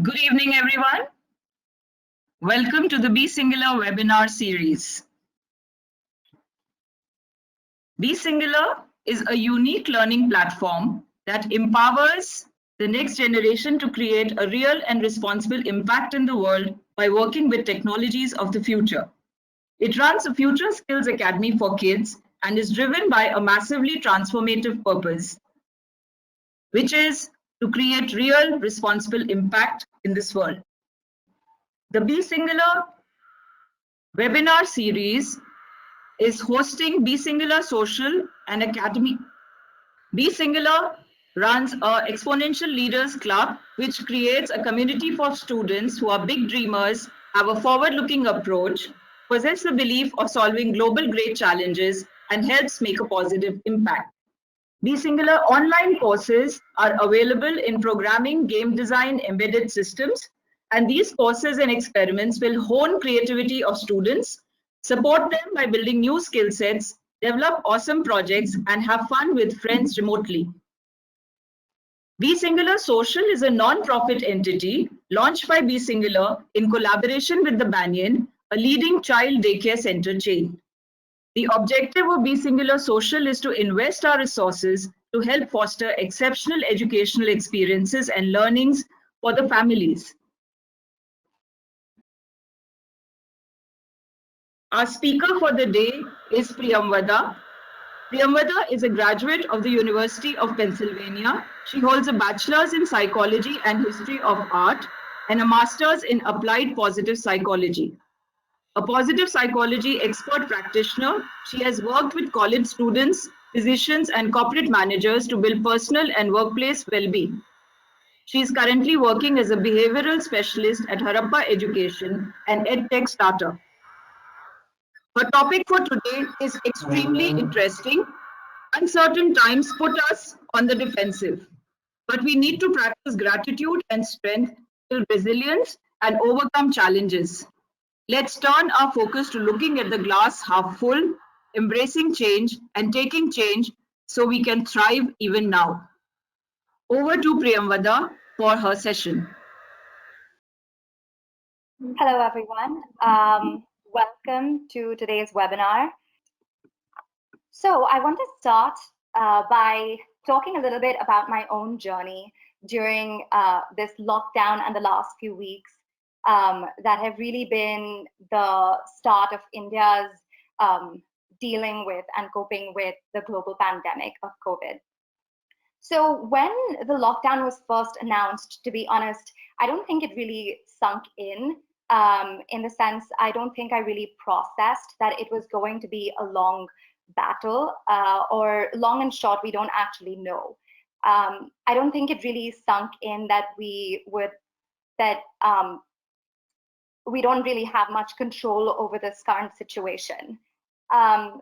Good evening, everyone. Welcome to the Be Singular webinar series. Be Singular is a unique learning platform that empowers the next generation to create a real and responsible impact in the world by working with technologies of the future. It runs a Future Skills Academy for kids and is driven by a massively transformative purpose, which is to create real, responsible impact in this world. The Be Singular webinar series is hosting Be Singular Social and Academy. Be Singular runs a Exponential Leaders Club, which creates a community for students who are big dreamers, have a forward-looking approach, possess the belief of solving global great challenges, and helps make a positive impact. Be Singular online courses are available in programming, game design, embedded systems, and these courses and experiments will hone creativity of students, support them by building new skill sets, develop awesome projects, and have fun with friends remotely. Be Singular Social is a non-profit entity launched by Be Singular in collaboration with the Banyan, a leading child daycare center chain. The objective of Be Singular Social is to invest our resources to help foster exceptional educational experiences and learnings for the families. Our speaker for the day is Priyamvada. Priyamvada is a graduate of the University of Pennsylvania. She holds a bachelor's in psychology and history of art and a master's in applied positive psychology. A positive psychology expert practitioner, she has worked with college students, physicians, and corporate managers to build personal and workplace well-being. She is currently working as a behavioral specialist at Harappa Education, an EdTech startup. Her topic for today is extremely interesting. Uncertain times put us on the defensive, but we need to practice gratitude and strength, build resilience, and overcome challenges. Let's turn our focus to looking at the glass half full, embracing change, and taking change so we can thrive even now. Over to Priyamvada for her session. Hello, everyone. Welcome to today's webinar. So I want to start by talking a little bit about my own journey during this lockdown and the last few weeks that have really been the start of India's dealing with and coping with the global pandemic of COVID. So when the lockdown was first announced, to be honest, I don't think it really sunk in the sense I don't think I really processed that it was going to be a long battle or long and short, we don't actually know. I don't think it really sunk in that we don't really have much control over this current situation. But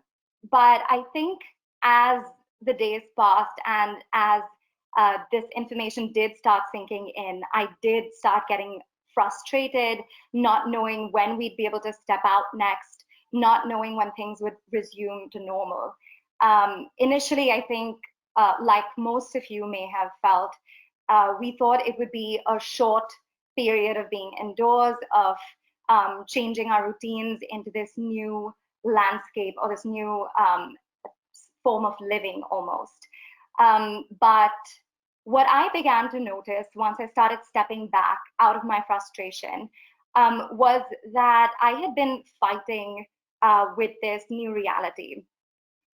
I think as the days passed and as this information did start sinking in, I did start getting frustrated, not knowing when we'd be able to step out next, not knowing when things would resume to normal. Initially, I think, like most of you may have felt, we thought it would be a short period of being indoors, of changing our routines into this new landscape or this new form of living almost. But what I began to notice once I started stepping back out of my frustration was that I had been fighting with this new reality.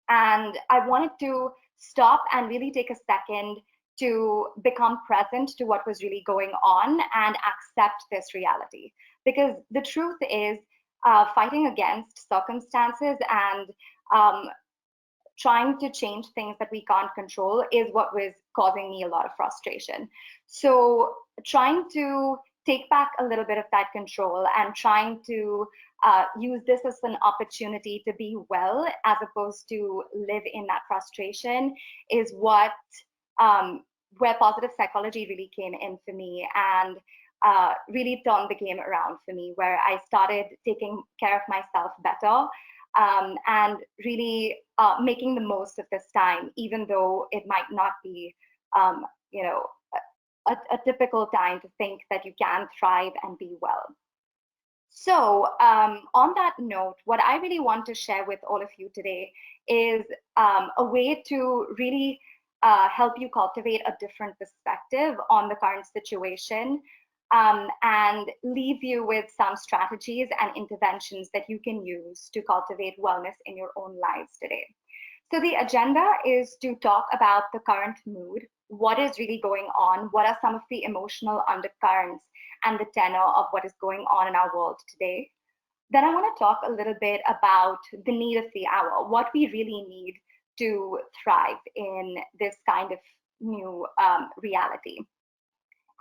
And I wanted to stop and really take a second to become present to what was really going on and accept this reality. Because the truth is, fighting against circumstances and trying to change things that we can't control is what was causing me a lot of frustration. So trying to take back a little bit of that control and trying to use this as an opportunity to be well as opposed to live in that frustration is what where positive psychology really came in for me and really turned the game around for me, where I started taking care of myself better and really making the most of this time, even though it might not be, a typical time to think that you can thrive and be well. So on that note, what I really want to share with all of you today is a way to really help you cultivate a different perspective on the current situation, and leave you with some strategies and interventions that you can use to cultivate wellness in your own lives today. So the agenda is to talk about the current mood, what is really going on, what are some of the emotional undercurrents and the tenor of what is going on in our world today. Then I want to talk a little bit about the need of the hour, what we really need to thrive in this kind of new reality.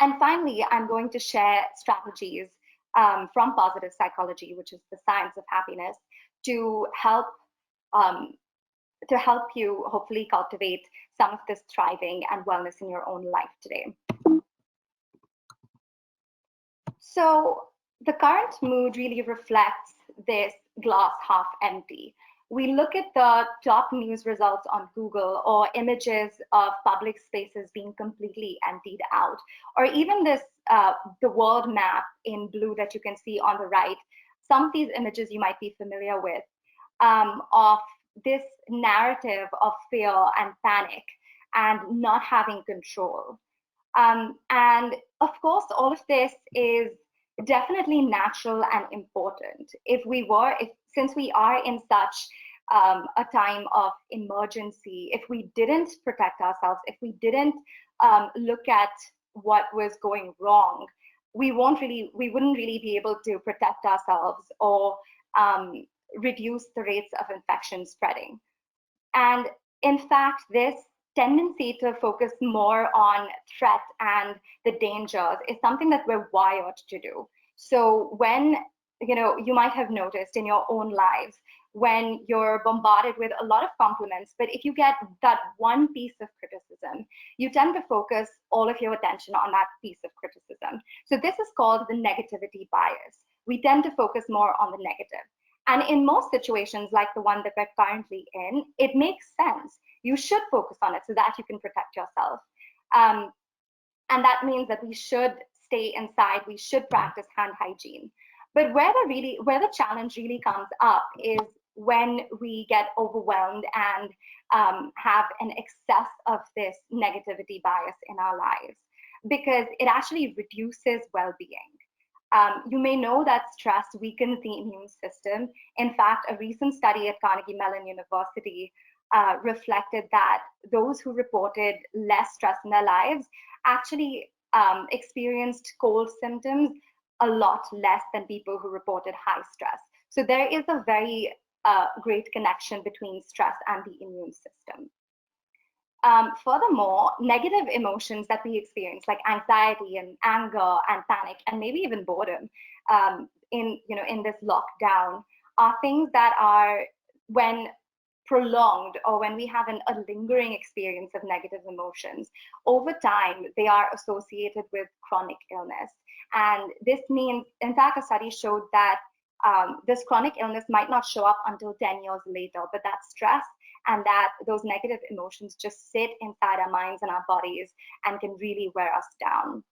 And finally, I'm going to share strategies from positive psychology, which is the science of happiness, to help you hopefully cultivate some of this thriving and wellness in your own life today. So the current mood really reflects this glass half empty. We look at the top news results on Google, or images of public spaces being completely emptied out, or even this the world map in blue that you can see on the right. Some of these images you might be familiar with, of this narrative of fear and panic and not having control. And of course, all of this is definitely natural and important. Since we are in such a time of emergency, if we didn't protect ourselves, if we didn't look at what was going wrong, we wouldn't really be able to protect ourselves or reduce the rates of infection spreading. And in fact, this tendency to focus more on threat and the dangers is something that we're wired to do. So when, you might have noticed in your own lives, when you're bombarded with a lot of compliments, but if you get that one piece of criticism, you tend to focus all of your attention on that piece of criticism. So this is called the negativity bias. We tend to focus more on the negative. And in most situations, like the one that we're currently in, it makes sense. You should focus on it so that you can protect yourself. And that means that we should stay inside, we should practice hand hygiene. But where the challenge really comes up is when we get overwhelmed and have an excess of this negativity bias in our lives, because it actually reduces well-being. You may know that stress weakens the immune system. In fact, a recent study at Carnegie Mellon University reflected that those who reported less stress in their lives actually experienced cold symptoms a lot less than people who reported high stress. So there is a very great connection between stress and the immune system. Furthermore, negative emotions that we experience, like anxiety and anger and panic and maybe even boredom, in this lockdown, are things that are, when prolonged or when we have a lingering experience of negative emotions, over time they are associated with chronic illness. And this means, in fact, a study showed that this chronic illness might not show up until 10 years later, but that stress and that those negative emotions just sit inside our minds and our bodies and can really wear us down.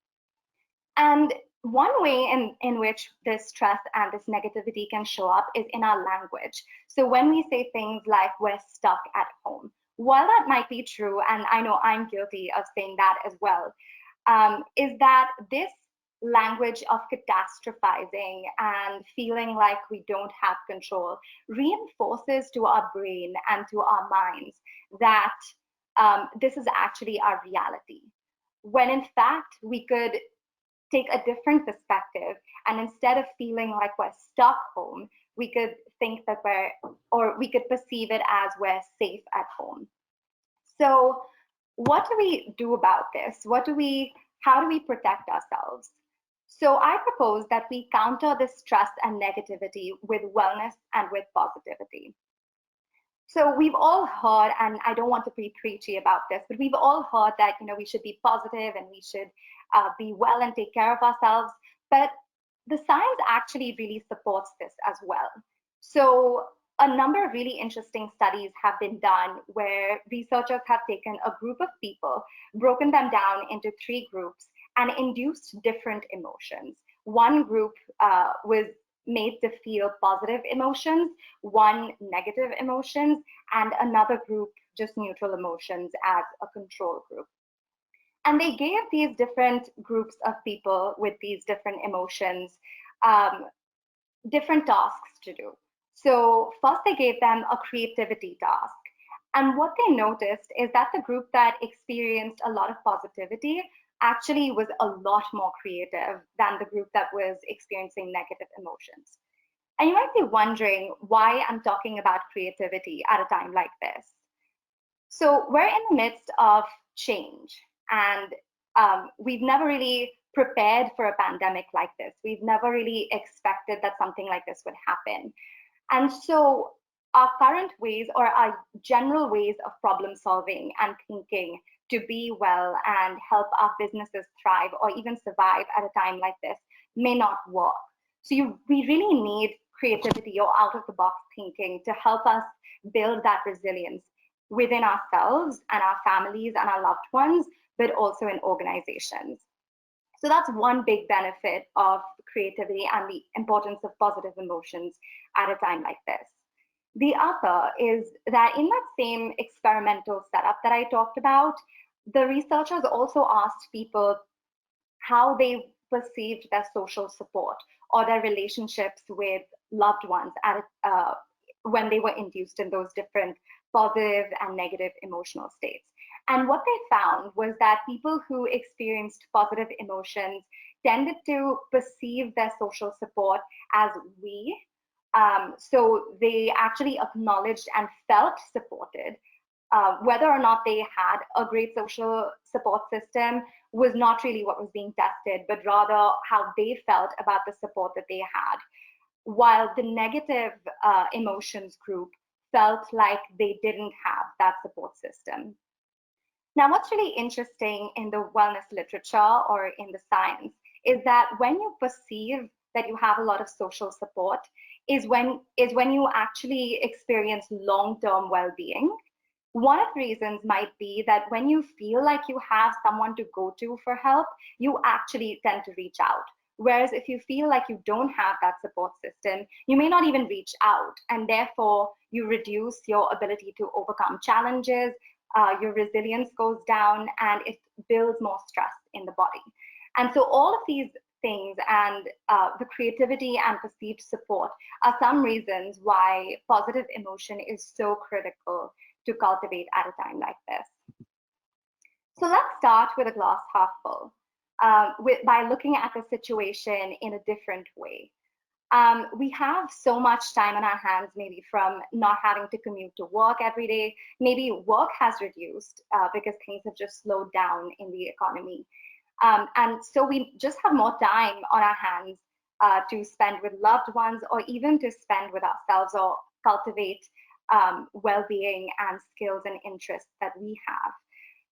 And one way in which this stress and this negativity can show up is in our language. So when we say things like we're stuck at home, while that might be true, and I know I'm guilty of saying that as well, is that this language of catastrophizing and feeling like we don't have control reinforces to our brain and to our minds that this is actually our reality, when in fact we could take a different perspective, and instead of feeling like we're stuck home, we could think that we could perceive it as we're safe at home. So what do we do about this? How do we protect ourselves? So I propose that we counter this stress and negativity with wellness and with positivity. So we've all heard, and I don't want to be preachy about this, but we've all heard that we should be positive and we should be well and take care of ourselves. But the science actually really supports this as well. So a number of really interesting studies have been done where researchers have taken a group of people, broken them down into 3 groups, and induced different emotions. One group was made to feel positive emotions, one negative emotions, and another group just neutral emotions as a control group. And they gave these different groups of people with these different emotions different tasks to do. So first they gave them a creativity task. And what they noticed is that the group that experienced a lot of positivity actually was a lot more creative than the group that was experiencing negative emotions. And you might be wondering why I'm talking about creativity at a time like this. So we're in the midst of change, and we've never really prepared for a pandemic like this. We've never really expected that something like this would happen. And so our current ways, or our general ways of problem solving and thinking to be well and help our businesses thrive or even survive at a time like this may not work. So we really need creativity or out of the box thinking to help us build that resilience within ourselves and our families and our loved ones, but also in organizations. So that's one big benefit of creativity and the importance of positive emotions at a time like this. The other is that in that same experimental setup that I talked about, the researchers also asked people how they perceived their social support or their relationships with loved ones when they were induced in those different positive and negative emotional states. And what they found was that people who experienced positive emotions tended to perceive their social support as we. So they actually acknowledged and felt supported. Whether or not they had a great social support system was not really what was being tested, but rather how they felt about the support that they had. While the negative emotions group felt like they didn't have that support system. Now, what's really interesting in the wellness literature or in the science is that when you perceive that you have a lot of social support is when you actually experience long-term well-being. One of the reasons might be that when you feel like you have someone to go to for help, you actually tend to reach out. Whereas if you feel like you don't have that support system, you may not even reach out, and therefore you reduce your ability to overcome challenges, your resilience goes down, and it builds more stress in the body. And so all of these things and the creativity and perceived support are some reasons why positive emotion is so critical to cultivate at a time like this. So let's start with a glass half full, by looking at the situation in a different way. We have so much time on our hands, maybe from not having to commute to work every day. Maybe work has reduced because things have just slowed down in the economy. And so we just have more time on our hands to spend with loved ones, or even to spend with ourselves or cultivate well-being and skills and interests that we have.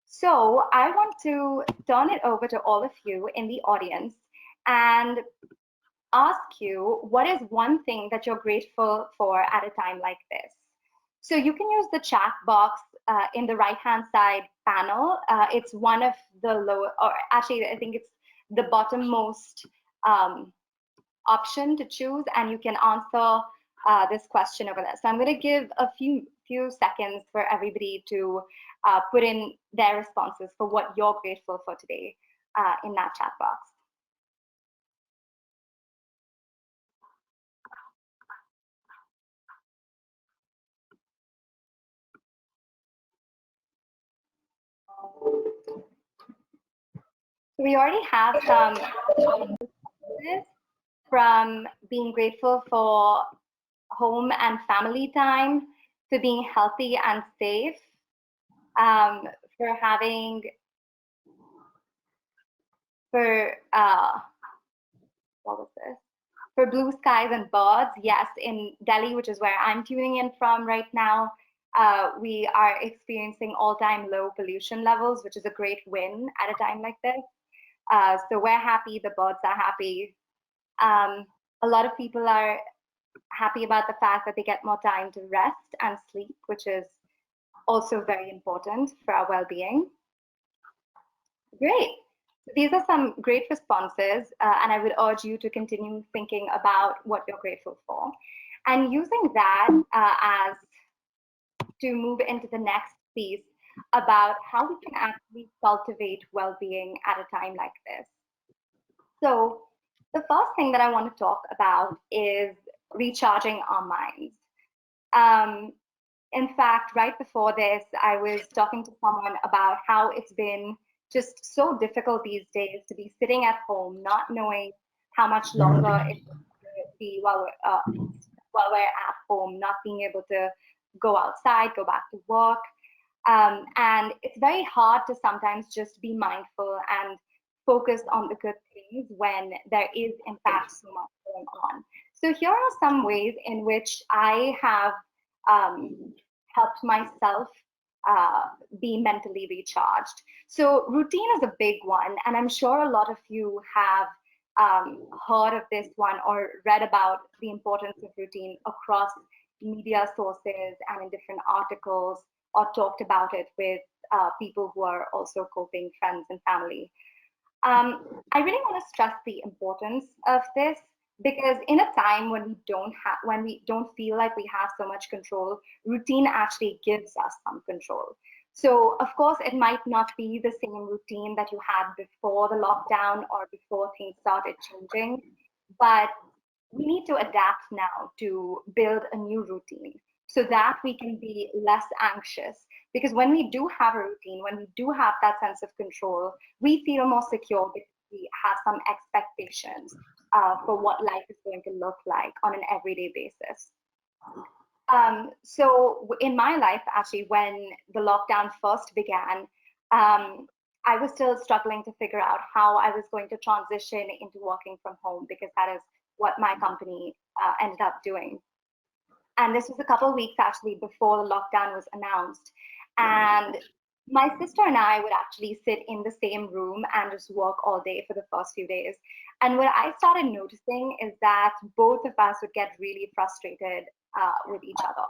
So I want to turn it over to all of you in the audience and ask you, what is one thing that you're grateful for at a time like this? So you can use the chat box in the right-hand side panel. It's one of the lower, or actually I think it's the bottommost option to choose, and you can answer this question over there. So I'm going to give a few seconds for everybody to put in their responses for what you're grateful for today in that chat box. We already have some from being grateful for home and family time, to being healthy and safe, for having, what was this? For blue skies and birds. Yes, in Delhi, which is where I'm tuning in from right now, we are experiencing all-time low pollution levels, which is a great win at a time like this. So we're happy, the birds are happy. A lot of people are happy about the fact that they get more time to rest and sleep, which is also very important for our well-being. Great. These are some great responses, and I would urge you to continue thinking about what you're grateful for, and using that as to move into the next piece about how we can actually cultivate well-being at a time like this. So the first thing that I want to talk about is recharging our minds. In fact, right before this, I was talking to someone about how it's been just so difficult these days to be sitting at home, not knowing how much longer it will be while we're at home, not being able to go outside, go back to work. And it's very hard to sometimes just be mindful and focused on the good things when there is, in fact, so much going on. So here are some ways in which I have helped myself be mentally recharged. So routine is a big one, and I'm sure a lot of you have heard of this one or read about the importance of routine across media sources and in different articles, or talked about it with people who are also coping, friends and family. I really want to stress the importance of this, because in a time when we don't feel like we have so much control, routine actually gives us some control. So of course, it might not be the same routine that you had before the lockdown or before things started changing, but we need to adapt now to build a new routine so that we can be less anxious. Because when we do have a routine, when we do have that sense of control, we feel more secure because we have some expectations for what life is going to look like on an everyday basis. So in my life, actually, when the lockdown first began, I was still struggling to figure out how I was going to transition into working from home, because that is what my company ended up doing. And this was a couple of weeks actually before the lockdown was announced. And my sister and I would actually sit in the same room and just work all day for the first few days. And what I started noticing is that both of us would get really frustrated with each other,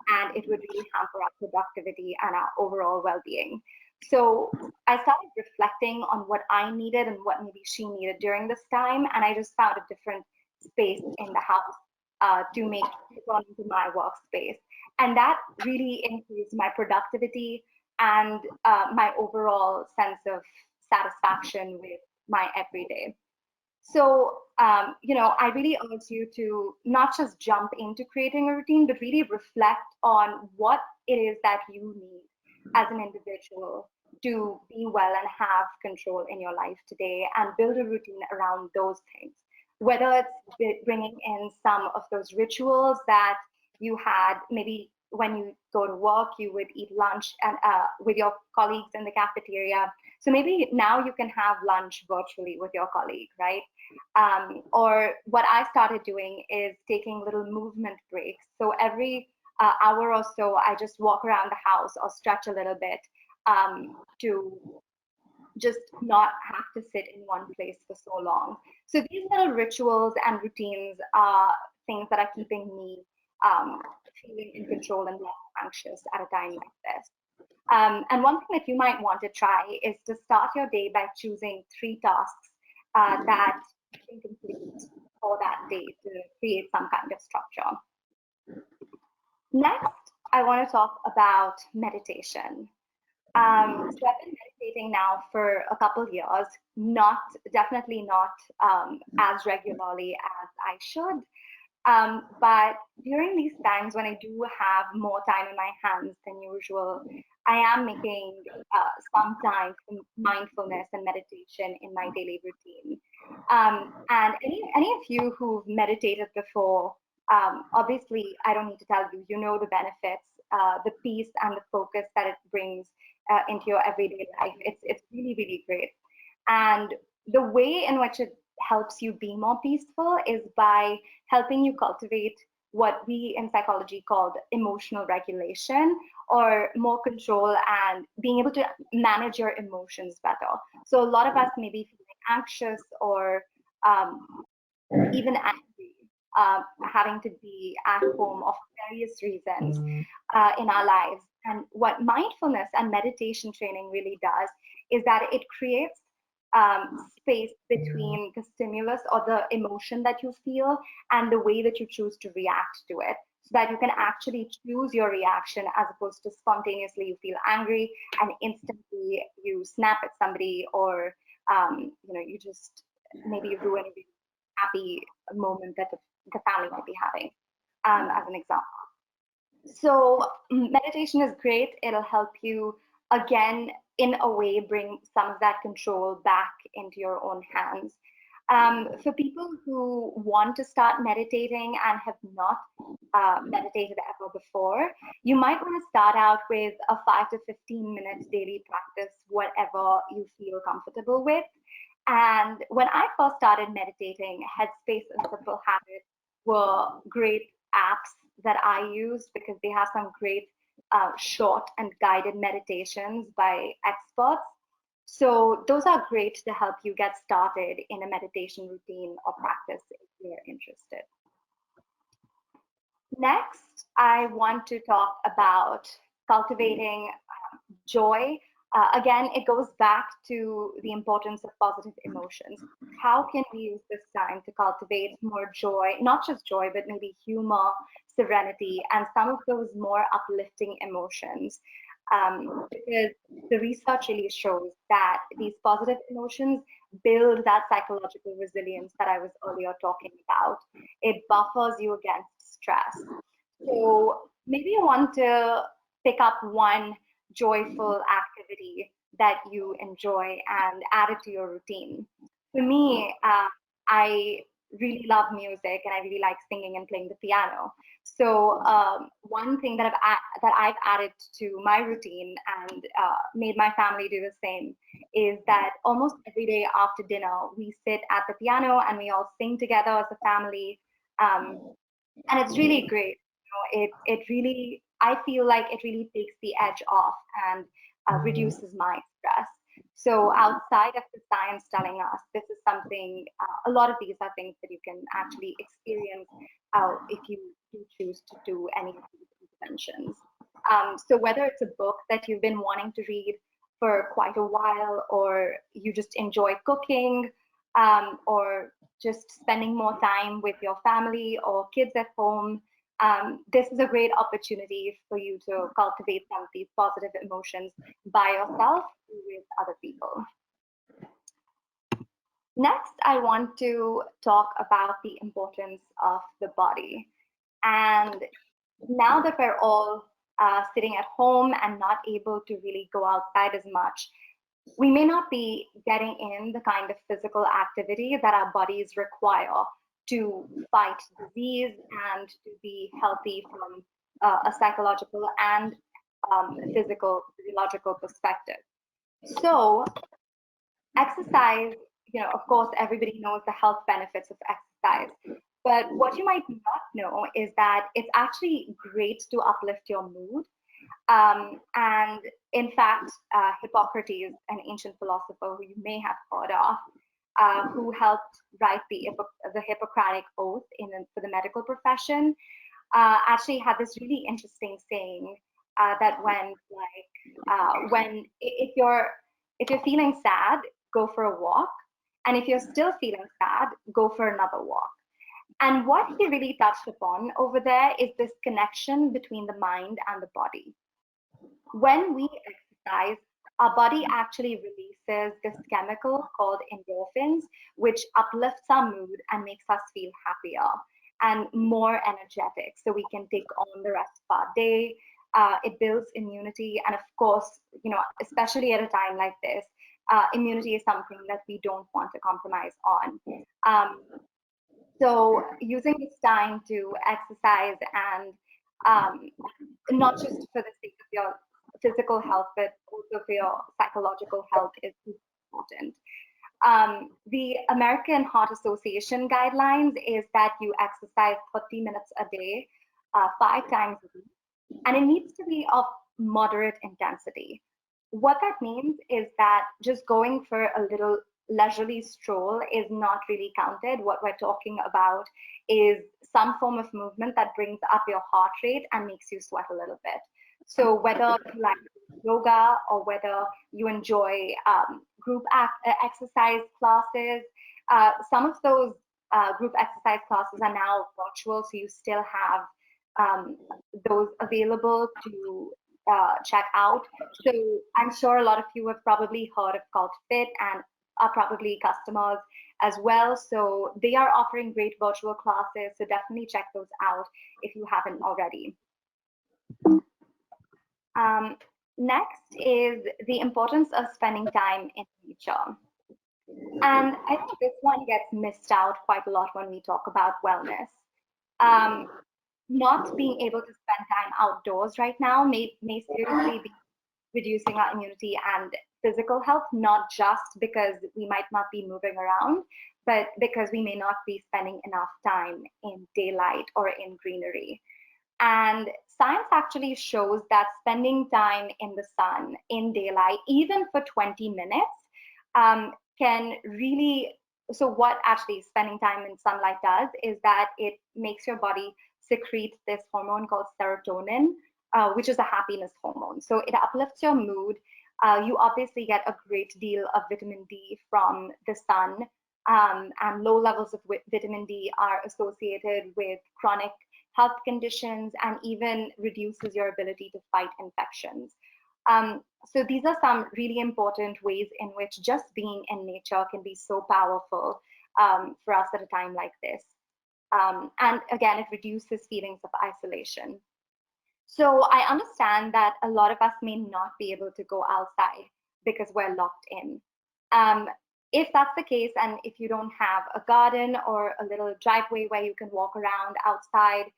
and it would really hamper our productivity and our overall well-being. So I started reflecting on what I needed and what maybe she needed during this time, and I just found a different space in the house to make it turn into my workspace. And that really increased my productivity and my overall sense of satisfaction with my everyday. So, I really urge you to not just jump into creating a routine, but really reflect on what it is that you need as an individual to be well and have control in your life today, and build a routine around those things. Whether it's bringing in some of those rituals that you had, maybe when you go to work, you would eat lunch and with your colleagues in the cafeteria. So maybe now you can have lunch virtually with your colleague, right? Or what I started doing is taking little movement breaks. So every hour or so, I just walk around the house or stretch a little bit to just not have to sit in one place for so long. So these little rituals and routines are things that are keeping me feeling in control and less anxious at a time like this. And one thing that you might want to try is to start your day by choosing 3 tasks that you can complete for that day to create some kind of structure. Next, I want to talk about meditation. So I've been meditating now for a couple of years, definitely not as regularly as I should. But during these times when I do have more time in my hands than usual, I am making some time for mindfulness and meditation in my daily routine. And any of you who've meditated before, obviously, I don't need to tell you, you know the benefits, the peace and the focus that it brings into your everyday life. It's really, really great. And the way in which it helps you be more peaceful is by helping you cultivate what we in psychology call emotional regulation, or more control and being able to manage your emotions better. So a lot of us may be feeling anxious or even angry, having to be at home of various reasons in our lives. And what mindfulness and meditation training really does is that it creates space between the stimulus or the emotion that you feel and the way that you choose to react to it, so that you can actually choose your reaction, as opposed to spontaneously you feel angry and instantly you snap at somebody, or you just maybe ruin a really happy moment that the family might be having, as an example. So meditation is great. It'll help you, again, in a way, bring some of that control back into your own hands. For people who want to start meditating and have not meditated ever before, you might want to start out with a 5 to 15 minutes daily practice, whatever you feel comfortable with. And when I first started meditating, Headspace and Simple Habits were great apps that I used, because they have some great short and guided meditations by experts. So those are great to help you get started in a meditation routine or practice if you're interested. Next, I want to talk about cultivating joy. Again, it goes back to the importance of positive emotions. How can we use this time to cultivate more joy, not just joy, but maybe humor, serenity, and some of those more uplifting emotions? Because the research really shows that these positive emotions build that psychological resilience that I was earlier talking about. It buffers you against stress. So maybe you want to pick up one joyful activity that you enjoy and add it to your routine. For me, I really love music and I really like singing and playing the piano. So one thing that I've added to my routine and made my family do the same is that almost every day after dinner we sit at the piano and we all sing together as a family, and it's really great. It really, I feel like it really takes the edge off and reduces my stress. So outside of the science telling us, this is something, a lot of these are things that you can actually experience if you do choose to do any of these interventions. So whether it's a book that you've been wanting to read for quite a while, or you just enjoy cooking, or just spending more time with your family or kids at home, this is a great opportunity for you to cultivate some of these positive emotions by yourself or with other people. Next, I want to talk about the importance of the body. And now that we're all sitting at home and not able to really go outside as much, we may not be getting in the kind of physical activity that our bodies require to fight disease and to be healthy from a psychological and physiological perspective. So exercise, of course, everybody knows the health benefits of exercise. But what you might not know is that it's actually great to uplift your mood. And in fact, Hippocrates, an ancient philosopher who you may have heard of, who helped write the Hippocratic Oath for the medical profession, actually had this really interesting saying that if you're feeling sad, go for a walk, and if you're still feeling sad, go for another walk. And what he really touched upon over there is this connection between the mind and the body. When we exercise, our body actually releases this chemical called endorphins, which uplifts our mood and makes us feel happier and more energetic, so we can take on the rest of our day. It builds immunity, and of course, especially at a time like this, immunity is something that we don't want to compromise on. So using this time to exercise, and not just for the sake of your physical health, but also for your psychological health, is important. The American Heart Association guidelines is that you exercise 30 minutes a day, 5 times a week, and it needs to be of moderate intensity. What that means is that just going for a little leisurely stroll is not really counted. What we're talking about is some form of movement that brings up your heart rate and makes you sweat a little bit. So whether you like yoga or whether you enjoy group exercise classes. Some of those group exercise classes are now virtual, so you still have those available to check out. So I'm sure a lot of you have probably heard of Cult Fit and are probably customers as well. So they are offering great virtual classes. So definitely check those out if you haven't already. Next is the importance of spending time in nature. And I think this one gets missed out quite a lot when we talk about wellness. Not being able to spend time outdoors right now may seriously be reducing our immunity and physical health, not just because we might not be moving around, but because we may not be spending enough time in daylight or in greenery. And science actually shows that spending time in the sun, in daylight, even for 20 minutes, can really, so what actually spending time in sunlight does is that it makes your body secrete this hormone called serotonin, which is a happiness hormone. So it uplifts your mood. You obviously get a great deal of vitamin D from the sun, and low levels of vitamin D are associated with chronic health conditions and even reduces your ability to fight infections. So these are some really important ways in which just being in nature can be so powerful for us at a time like this. And again, it reduces feelings of isolation. So I understand that a lot of us may not be able to go outside because we're locked in. If that's the case, and if you don't have a garden or a little driveway where you can walk around outside,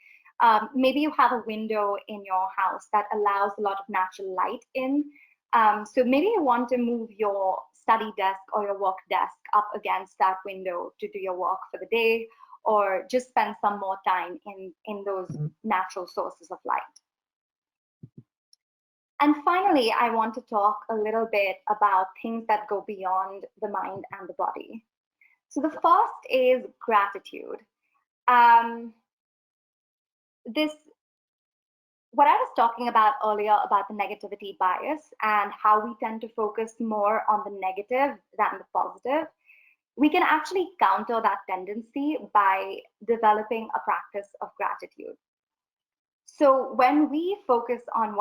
maybe you have a window in your house that allows a lot of natural light in. So maybe you want to move your study desk or your work desk up against that window to do your work for the day, or just spend some more time in those natural sources of light. And finally, I want to talk a little bit about things that go beyond the mind and the body. So the first is gratitude. What I was talking about earlier about the negativity bias and how we tend to focus more on the negative than the positive, we can actually counter that tendency by developing a practice of gratitude. So when we focus on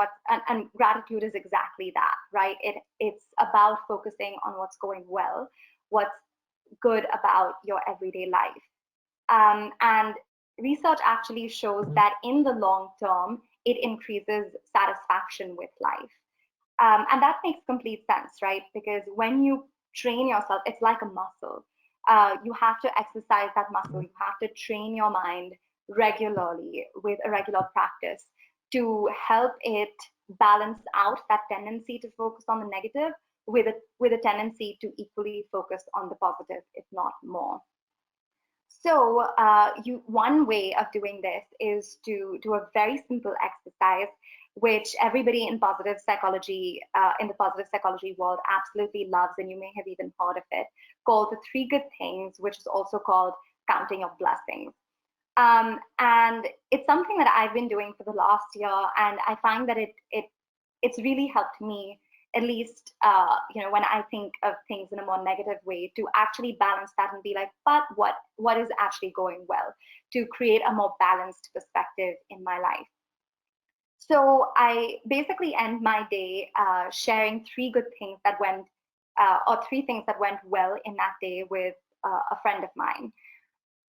and gratitude is exactly that, right? It's about focusing on what's going well, what's good about your everyday life. And research actually shows that in the long term, it increases satisfaction with life. And that makes complete sense, right? Because when you train yourself, it's like a muscle. You have to exercise that muscle. You have to train your mind regularly with a regular practice to help it balance out that tendency to focus on the negative with a tendency to equally focus on the positive, if not more. So one way of doing this is to do a very simple exercise, which everybody in positive psychology, in the positive psychology world absolutely loves, and you may have even heard of it, called the 3 good things, which is also called counting your blessings. And it's something that I've been doing for the last year, and I find that it's really helped me, at least when I think of things in a more negative way, to actually balance that and be like, but what is actually going well, to create a more balanced perspective in my life. So I basically end my day sharing 3 good things that went, or 3 things that went well in that day with a friend of mine.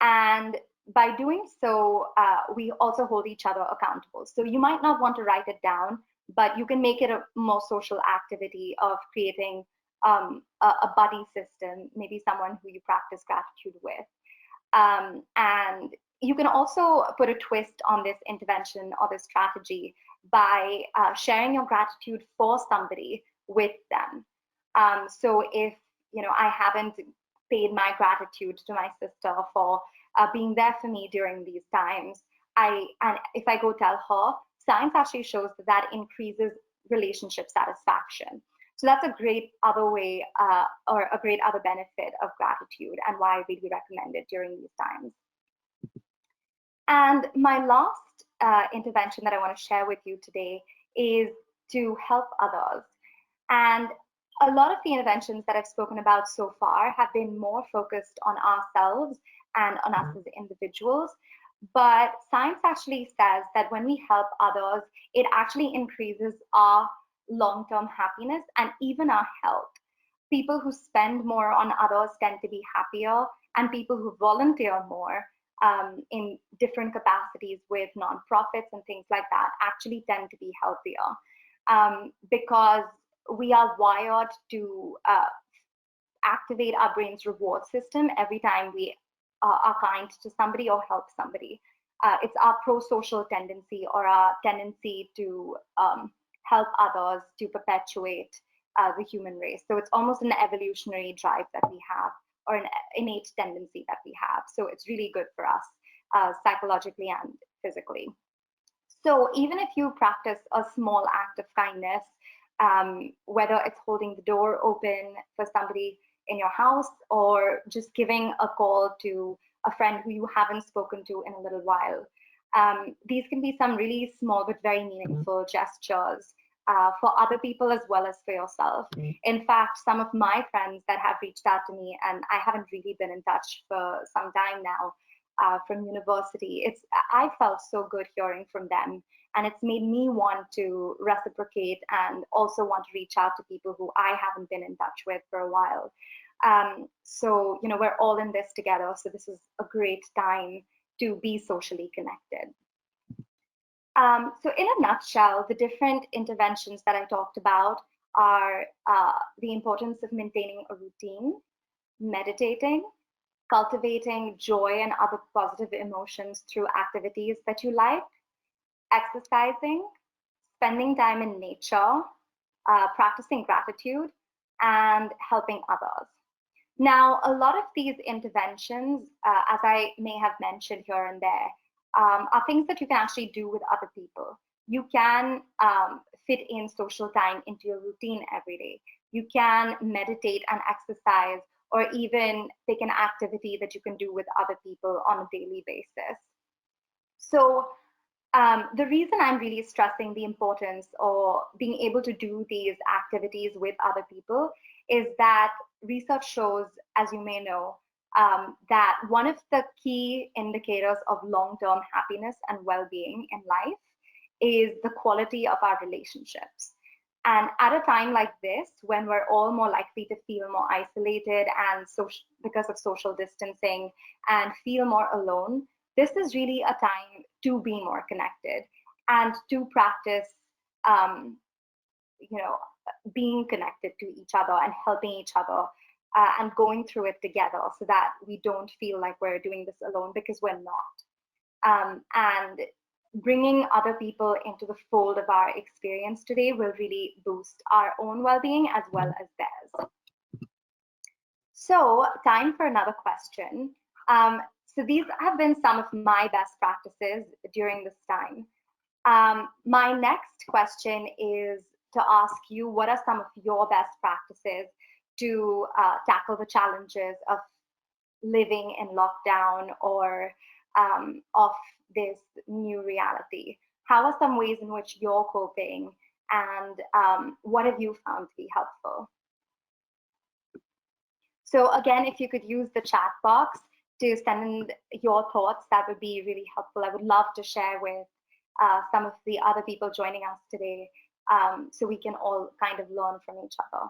And by doing so, we also hold each other accountable. So you might not want to write it down, but you can make it a more social activity of creating a buddy system, maybe someone who you practice gratitude with. And you can also put a twist on this intervention or this strategy by sharing your gratitude for somebody with them. So if I haven't paid my gratitude to my sister for being there for me during these times, and if I go tell her, science actually shows that increases relationship satisfaction. So that's a great other way, or a great other benefit of gratitude, and why I really recommend it during these times. And my last intervention that I want to share with you today is to help others. And a lot of the interventions that I've spoken about so far have been more focused on ourselves and on us as individuals. But science actually says that when we help others, it actually increases our long-term happiness and even our health. People who spend more on others tend to be happier, and people who volunteer more in different capacities with nonprofits and things like that actually tend to be healthier, because we are wired to activate our brain's reward system every time we are kind to somebody or help somebody. It's our pro-social tendency, or our tendency to help others, to perpetuate the human race. So it's almost an evolutionary drive that we have, or an innate tendency that we have. So it's really good for us psychologically and physically. So even if you practice a small act of kindness, whether it's holding the door open for somebody in your house, or just giving a call to a friend who you haven't spoken to in a little while, these can be some really small but very meaningful gestures for other people as well as for yourself. In fact, some of my friends that have reached out to me, and I haven't really been in touch for some time now, from university, I felt so good hearing from them, and it's made me want to reciprocate and also want to reach out to people who I haven't been in touch with for a while. So, you know, we're all in this together, so this is a great time to be socially connected. So in a nutshell, the different interventions that I talked about are the importance of maintaining a routine, meditating, cultivating joy and other positive emotions through activities that you like, exercising, spending time in nature, practicing gratitude, and helping others. Now, a lot of these interventions, as I may have mentioned here and there, are things that you can actually do with other people. You can fit in social time into your routine every day. You can meditate and exercise, or even pick an activity that you can do with other people on a daily basis. So the reason I'm really stressing the importance or being able to do these activities with other people is that research shows, as you may know, that one of the key indicators of long-term happiness and well-being in life is the quality of our relationships. And at a time like this, when we're all more likely to feel more isolated and because of social distancing, and feel more alone, this is really a time to be more connected and to practice, being connected to each other and helping each other and going through it together, so that we don't feel like we're doing this alone, because we're not. And bringing other people into the fold of our experience today will really boost our own well-being as well as theirs. So, time for another question. So these have been some of my best practices during this time. My next question is to ask you, what are some of your best practices to tackle the challenges of living in lockdown or of this new reality? How are some ways in which you're coping, and what have you found to be helpful? So again, if you could use the chat box to send in your thoughts, that would be really helpful. I would love to share with some of the other people joining us today, so we can all kind of learn from each other.